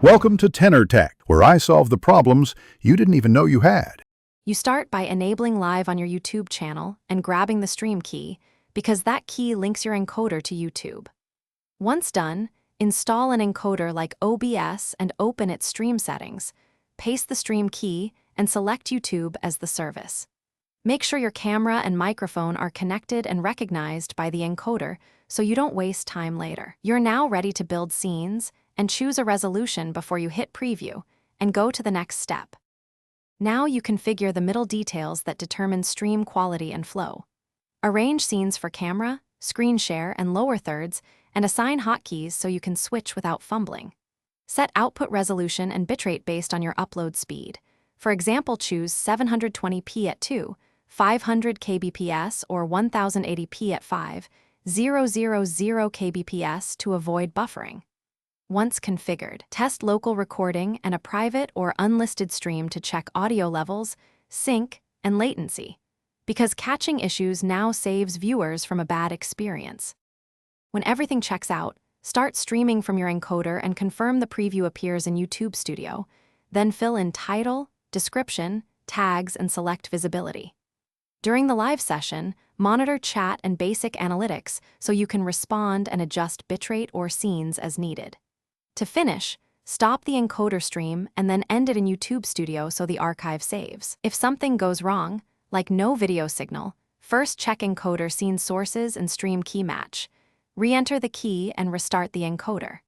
Welcome to Tenor Tech, where I solve the problems you didn't even know you had. You start by enabling Live on your YouTube channel and grabbing the stream key, because that key links your encoder to YouTube. Once done, install an encoder like OBS and open its stream settings. Paste the stream key and select YouTube as the service. Make sure your camera and microphone are connected and recognized by the encoder so you don't waste time later. You're now ready to build scenes and choose a resolution before you hit preview and go to the next step. Now you configure the middle details that determine stream quality and flow. Arrange scenes for camera, screen share, and lower thirds, and assign hotkeys so you can switch without fumbling. Set output resolution and bitrate based on your upload speed. For example, choose 720p at 2, 500 kbps or 1080p at 5, 000 kbps to avoid buffering. Once configured, test local recording and a private or unlisted stream to check audio levels, sync, and latency, because catching issues now saves viewers from a bad experience. When everything checks out, start streaming from your encoder and confirm the preview appears in YouTube Studio, then fill in title, description, tags, and select visibility. During the live session, monitor chat and basic analytics so you can respond and adjust bitrate or scenes as needed. To finish, stop the encoder stream and then end it in YouTube Studio so the archive saves. If something goes wrong, like no video signal, first check encoder scene sources and stream key match. Re-enter the key and restart the encoder.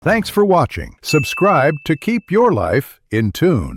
Thanks for watching. Subscribe to keep your life in tune.